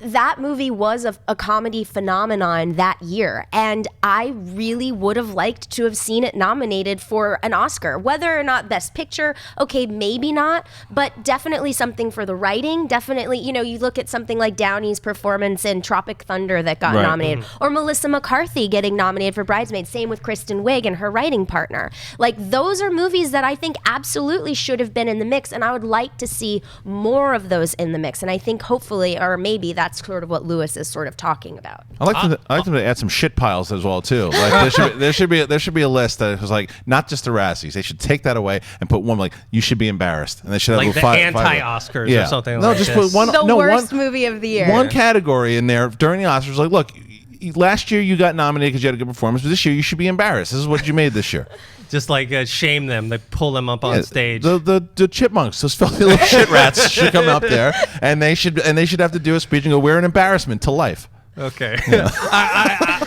That movie was a comedy phenomenon that year. And I really would have liked to have seen it nominated for an Oscar. Whether or not Best Picture, okay, maybe not, but definitely something for the writing. Definitely, you look at something like Downey's performance in Tropic Thunder that got nominated, or Melissa McCarthy getting nominated for Bridesmaids. Same with Kristen Wiig and her writing partner. Like, those are movies that I think absolutely should have been in the mix, and I would like to see more of those in the mix. And I think hopefully, or maybe that's sort of what Lewis is sort of talking about. I like them to add some shit piles as well too. Like there should be a list that was like not just the Razzies. They should take that away and put one like you should be embarrassed, and they should have like the anti-Oscars or something. No, like just this. put the worst movie of the year. One category in there during the Oscars. Like, look, last year you got nominated because you had a good performance, but this year you should be embarrassed. This is what you made this year. Just like shame them, they pull them up on stage. The chipmunks, those filthy little shit rats, should come up there, and they should have to do a speech and go, "We're an embarrassment to life." Okay, yeah.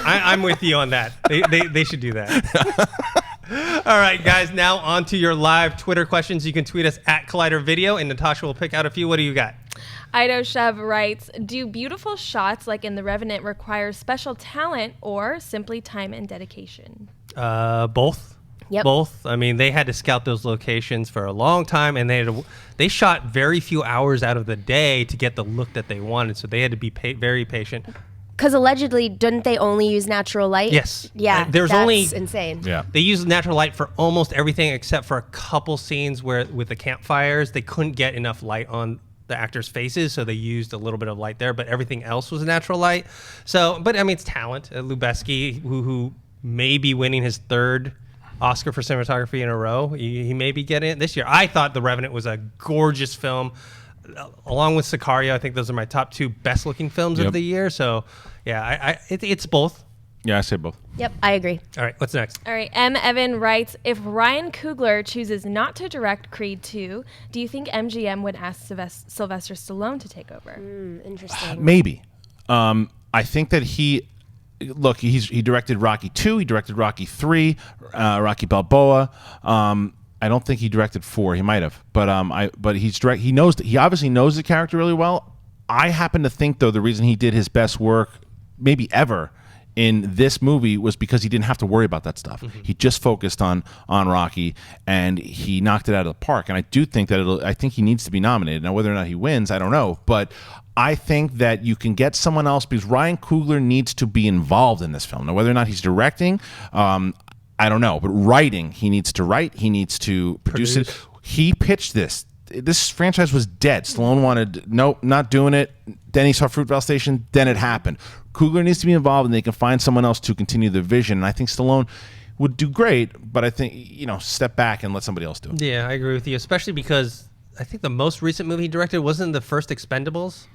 I'm with you on that. They should do that. All right, guys. Now on to your live Twitter questions. You can tweet us at Collider Video, and Natasha will pick out a few. What do you got? Ido Shev writes, do beautiful shots like in The Revenant require special talent or simply time and dedication? Both. Yep. Both. I mean, they had to scout those locations for a long time, and they shot very few hours out of the day to get the look that they wanted, so they had to be very patient. Because allegedly, didn't they only use natural light? Yes. Yeah, that's insane. Yeah. They used natural light for almost everything except for a couple scenes where with the campfires, they couldn't get enough light on the actors' faces, so they used a little bit of light there, but everything else was natural light. So, but I mean, it's talent. Lubeski, who may be winning his third Oscar for cinematography in a row. He may be getting it this year. I thought The Revenant was a gorgeous film. Along with Sicario, I think those are my top two best-looking films of the year. So, yeah, it's both. Yeah, I say both. Yep, I agree. All right, what's next? All right, M. Evan writes, if Ryan Coogler chooses not to direct Creed 2, do you think MGM would ask Sylvester Stallone to take over? Interesting. Maybe. I think that he directed Rocky 2, he directed Rocky 3, Rocky Balboa. I don't think he directed 4. He might have, but he knows that he obviously knows the character really well. I happen to think though the reason he did his best work, maybe ever, in this movie was because he didn't have to worry about that stuff. He just focused on Rocky, and he knocked it out of the park. And I do think that I think he needs to be nominated. Now, whether or not he wins, I don't know. But I think that you can get someone else because Ryan Coogler needs to be involved in this film. Now, whether or not he's directing, I don't know. But writing, he needs to write. He needs to produce it. He pitched this. This franchise was dead. Stallone wanted, nope, not doing it. Then he saw Fruitvale Station. Then it happened. Coogler needs to be involved, and they can find someone else to continue the vision. And I think Stallone would do great, but I think, step back and let somebody else do it. Yeah, I agree with you, especially because I think the most recent movie he directed wasn't the first Expendables.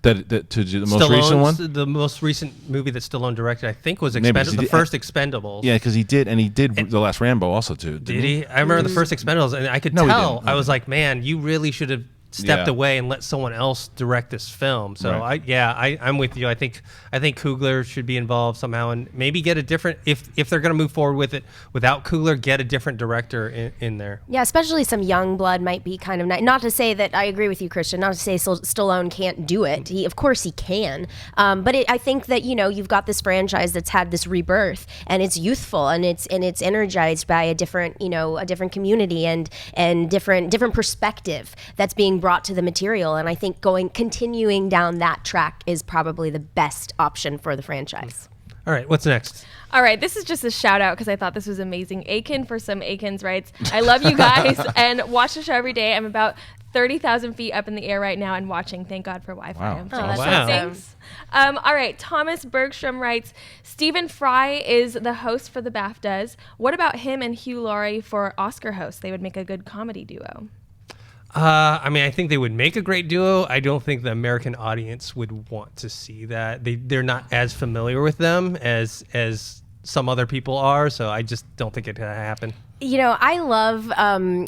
The most recent one? The most recent movie that Stallone directed, I think, was the first Expendables. Yeah, because he did the last Rambo also, too. Did he? I remember the first Expendables, and I could tell. I was like, man, you really should have stepped away and let someone else direct this film. So I'm with you. I think Coogler should be involved somehow, and maybe get a different, if they're going to move forward with it without Coogler, get a different director in there. Yeah, especially some young blood might be kind of nice. Not to say that I agree with you, Kristian. Not to say Stallone can't do it. Of course he can. But I think that you've got this franchise that's had this rebirth, and it's youthful, and it's energized by a different community and different perspective that's being brought to the material. And I think continuing down that track is probably the best option for the franchise. All right, what's next? All right, this is just a shout out because I thought this was amazing. Aiken for some Aikens writes, I love you guys and watch the show every day. I'm about 30,000 feet up in the air right now and watching. Thank God for Wi-Fi. Wow. That's Wow. thanks. All right, Thomas Bergstrom writes, Stephen Fry is the host for the BAFTAs. What about him and Hugh Laurie for Oscar hosts? They would make a good comedy duo. I think they would make a great duo. I don't think the American audience would want to see that. They're not as familiar with them as some other people are, so I just don't think it's going to happen. I love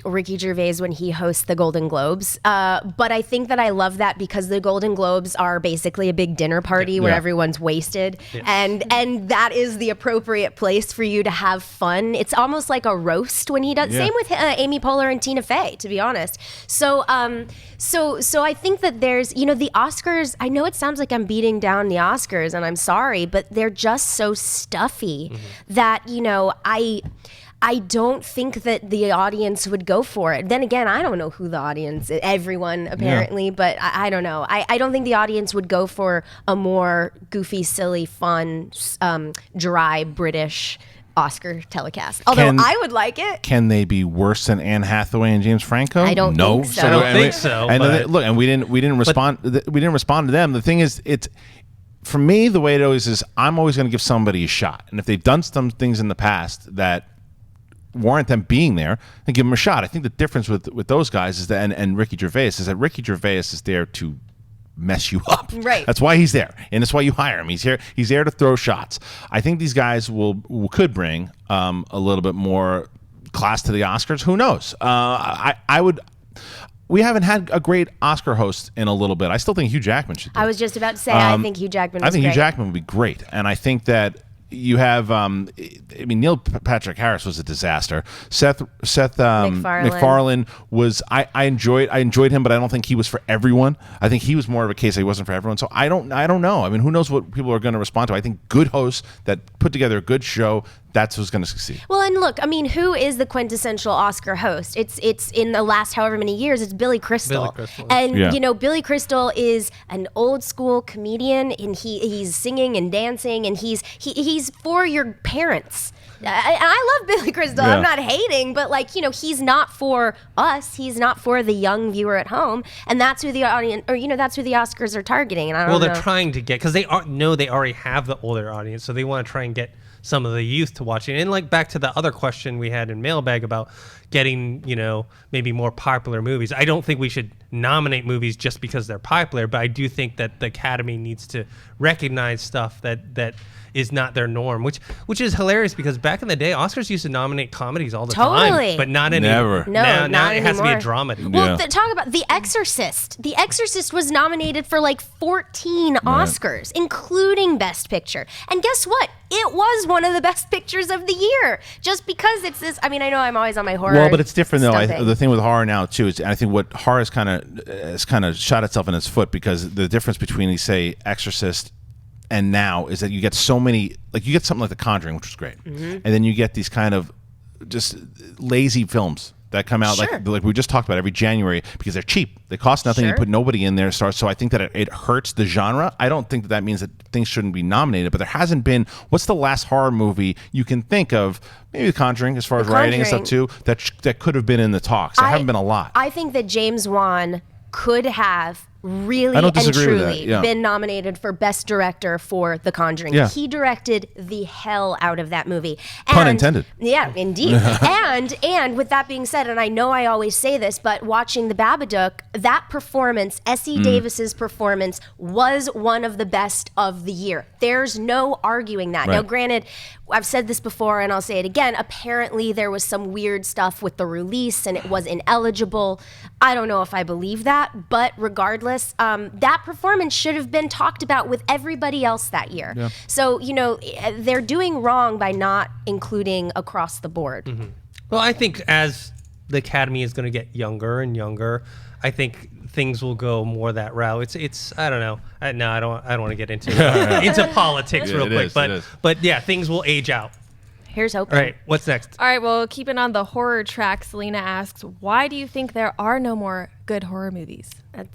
Ricky Gervais when he hosts the Golden Globes, but I think that I love that because the Golden Globes are basically a big dinner party where everyone's wasted, and that is the appropriate place for you to have fun. It's almost like a roast when he does. Same with Amy Poehler and Tina Fey, to be honest. So I think that there's, the Oscars. I know it sounds like I'm beating down the Oscars, and I'm sorry, but they're just so stuffy that I don't think that the audience would go for it. Then again, I don't know who the audience is. Everyone, apparently, but I don't know. I don't think the audience would go for a more goofy, silly, fun, dry British Oscar telecast. Although I would like it. Can they be worse than Anne Hathaway and James Franco? I don't think so. I don't think so. And we didn't respond. We didn't respond to them. The thing is, for me, the way it always is, I'm always going to give somebody a shot. And if they've done some things in the past that warrant them being there, and give them a shot. I think the difference with those guys is that, and Ricky Gervais, is that Ricky Gervais is there to mess you up. Right. That's why he's there, and that's why you hire him. He's there to throw shots. I think these guys could bring a little bit more class to the Oscars. Who knows? We haven't had a great Oscar host in a little bit. I still think Hugh Jackman should do it. I was just about to say, I think Hugh Jackman was Hugh great. Jackman would be great, and I think that you have, Neil Patrick Harris was a disaster. Seth MacFarlane was, I enjoyed him, but I don't think he was for everyone. I think he was more of a case that he wasn't for everyone. So I don't know. Who knows what people are going to respond to? I think good hosts that put together a good show, that's who's going to succeed. Well, and look, who is the quintessential Oscar host? It's in the last however many years, it's Billy Crystal. And Billy Crystal is an old school comedian, and he's singing and dancing, and he's for your parents. I love Billy Crystal. I'm not hating, but he's not for us. He's not for the young viewer at home, and that's who the audience, that's who the Oscars are targeting. And I don't know. They're trying to get, because they already have the older audience, so they want to try and get some of the youth to watch it. And back to the other question we had in Mailbag about getting, maybe more popular movies. I don't think we should nominate movies just because they're popular, but I do think that the Academy needs to recognize stuff that is not their norm, which is hilarious because back in the day, Oscars used to nominate comedies all the time, but not anymore. Never. Now it has to be a dramedy. Well, talk about The Exorcist. The Exorcist was nominated for 14 Oscars, including Best Picture. And guess what? it was one of the best pictures of the year. Just because it's this, I mean, I know I'm always on my horror. Well, but it's different though. stumping. The thing with horror now too is, I think what horror has kind of shot itself in its foot, because the difference between, say, Exorcist and now is that you get so many, like you get something like The Conjuring, which was great, and then you get these kind of just lazy films that come out like we just talked about every January, because they're cheap. They cost nothing. You put nobody in there. So I think that it hurts the genre. I don't think that means that things shouldn't be nominated, but there hasn't been. What's the last horror movie you can think of? Maybe The Conjuring, as far as writing and stuff too, that could have been in the talks. There haven't been a lot. I think that James Wan could have really I don't and disagree with truly that, yeah. been nominated for Best Director for The Conjuring. Yeah. He directed the hell out of that movie. Pun intended. Yeah, indeed. and with that being said, and I know I always say this, but watching The Babadook, that performance, S.E. Davis's performance, was one of the best of the year. There's no arguing that. Right. Now, granted, I've said this before and I'll say it again, apparently there was some weird stuff with the release and it was ineligible. I don't know if I believe that, but regardless, that performance should have been talked about with everybody else that year. Yeah. So, they're doing wrong by not including across the board. Mm-hmm. Well, I think as the Academy is going to get younger and younger, I think things will go more that route. It's I don't know. I don't want to get into politics real quick, but yeah, things will age out. Here's hoping. All right, what's next? All right, well, keeping on the horror track, Selena asks, why do you think there are no more good horror movies?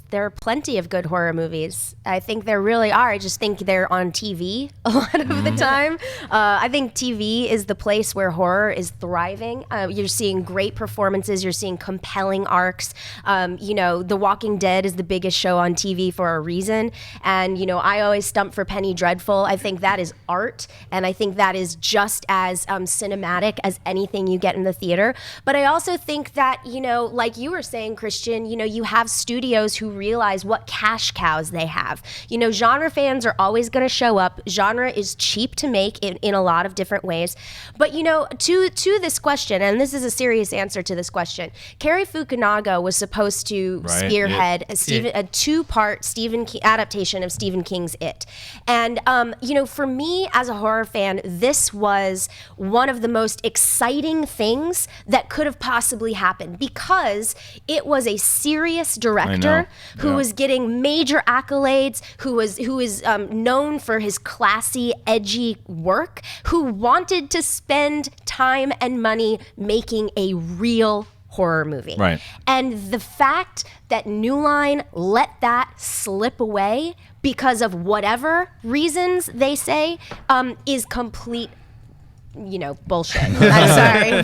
There are plenty of good horror movies. I think there really are. I just think they're on TV a lot of the time. I think TV is the place where horror is thriving. You're seeing great performances. You're seeing compelling arcs. The Walking Dead is the biggest show on TV for a reason. And, I always stump for Penny Dreadful. I think that is art. And I think that is just as cinematic as anything you get in the theater. But I also think that, like you were saying, Kristian, you have studios who realize what cash cows they have. Genre fans are always going to show up. Genre is cheap to make in a lot of different ways. But, to this question, and this is a serious answer to this question, Cary Fukunaga was supposed to spearhead a two-part Stephen King adaptation of Stephen King's It. And, for me as a horror fan, this was one of the most exciting things that could have possibly happened, because it was a serious director who was getting major accolades, who is known for his classy, edgy work, who wanted to spend time and money making a real horror movie. Right. And the fact that New Line let that slip away because of whatever reasons they say is complete bullshit. I'm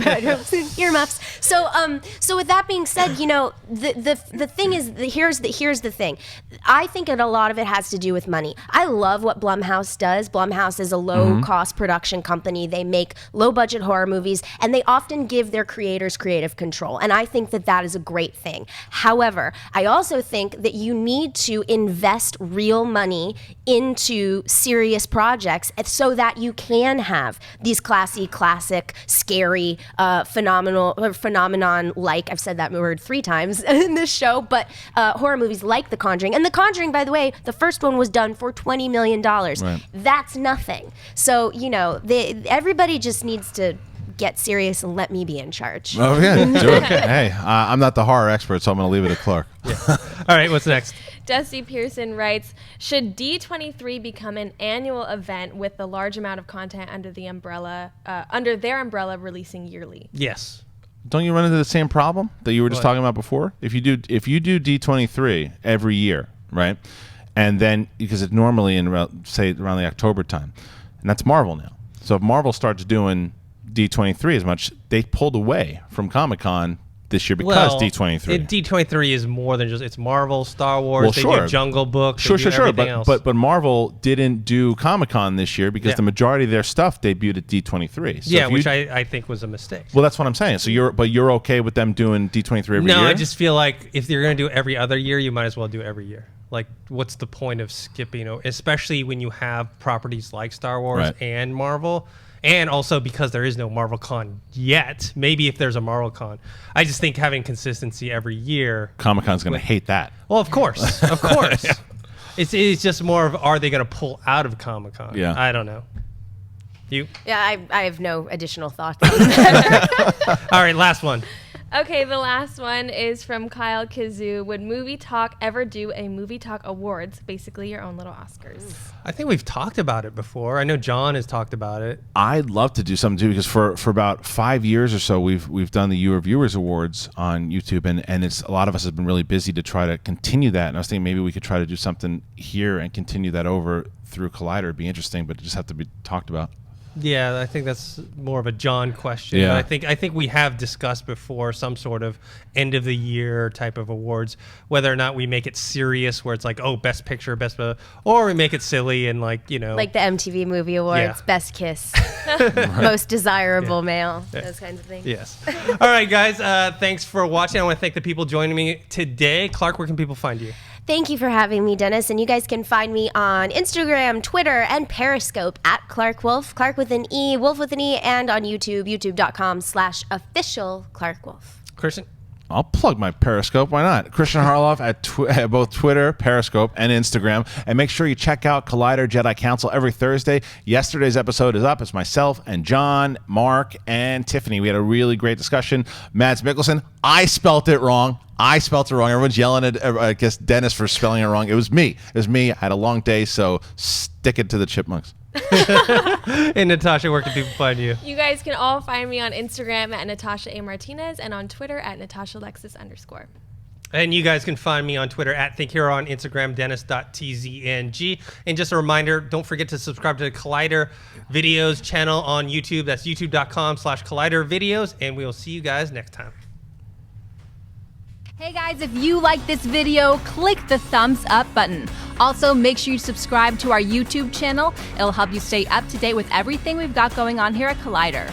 sorry, earmuffs. So with that being said, the thing is, here's the thing. I think a lot of it has to do with money. I love what Blumhouse does. Blumhouse is a low-cost production company. They make low-budget horror movies, and they often give their creators creative control. And I think that is a great thing. However, I also think that you need to invest real money into serious projects so that you can have these classic, scary, phenomenon like, I've said that word 3 times in this show, but horror movies like The Conjuring. And The Conjuring, by the way, the first one was done for $20 million. Right. That's nothing. So, everybody just needs to get serious and let me be in charge. Oh, yeah, do it. Hey, I'm not the horror expert, so I'm going to leave it to Clarke. Yeah. All right, what's next? Dusty Pearson writes, should D23 become an annual event with a large amount of content under their umbrella releasing yearly? Yes. Don't you run into the same problem that you were just talking about before? If you do D23 every year, right? And then, because it's normally say around the October time, and that's Marvel now. So if Marvel starts doing D23 as much, they pulled away from Comic-Con this year because D23. D23 is more than just, it's Marvel, Star Wars, they do Jungle Book, everything else. But Marvel didn't do Comic-Con this year because the majority of their stuff debuted at D23. So which I think was a mistake. Well, that's what I'm saying. So you're okay with them doing D23 every year? No, I just feel like if you're going to do it every other year, you might as well do it every year. Like, what's the point of skipping, especially when you have properties like Star Wars and Marvel? And also because there is no Marvel Con yet. Maybe if there's a Marvel Con. I just think having consistency every year. Comic-Con's going to hate that. Well, of course. Of course. Yeah. It's just more of, are they going to pull out of Comic-Con? Yeah. I don't know. You? Yeah, I have no additional thoughts. All right, last one. Okay, the last one is from Kyle Kazoo. Would Movie Talk ever do a Movie Talk Awards, basically your own little Oscars? I think we've talked about it before. I know John has talked about it. I'd love to do something too, because for about 5 years or so, we've done the Your Viewers Awards on YouTube, and it's a lot of us have been really busy to try to continue that. And I was thinking maybe we could try to do something here and continue that over through Collider. It'd be interesting, but it just have to be talked about. Yeah, I think that's more of a John question. Yeah. But I think we have discussed before some sort of end of the year type of awards, whether or not we make it serious, where it's like, oh, best picture, or we make it silly and like the MTV Movie Awards, Yeah. Best Kiss, Most Desirable Male, those kinds of things. Yes. All right, guys. Thanks for watching. I want to thank the people joining me today. Clarke, where can people find you? Thank you for having me, Dennis. And you guys can find me on Instagram, Twitter, and Periscope at Clarke Wolfe, Clarke with an E, Wolf with an E, and on YouTube, youtube.com/official Clarke Wolfe. Kristian? I'll plug my Periscope. Why not? Kristian Harloff at both Twitter, Periscope, and Instagram. And make sure you check out Collider Jedi Council every Thursday. Yesterday's episode is up. It's myself and John, Mark, and Tiffany. We had a really great discussion. Mads Mikkelsen, I spelt it wrong. Everyone's yelling at, I guess, Dennis for spelling it wrong. It was me. I had a long day, so stick it to the chipmunks. And Natasha, where can people find you? You guys can all find me on Instagram at Natasha A. Martinez and on Twitter at NatashaLexis_. And you guys can find me on Twitter at ThinkHero, on Instagram, Dennis.tzng. And just a reminder, don't forget to subscribe to the Collider Videos channel on YouTube. That's youtube.com/Collider Videos. And we'll see you guys next time. Hey guys, if you like this video, click the thumbs up button. Also, make sure you subscribe to our YouTube channel. It'll help you stay up to date with everything we've got going on here at Collider.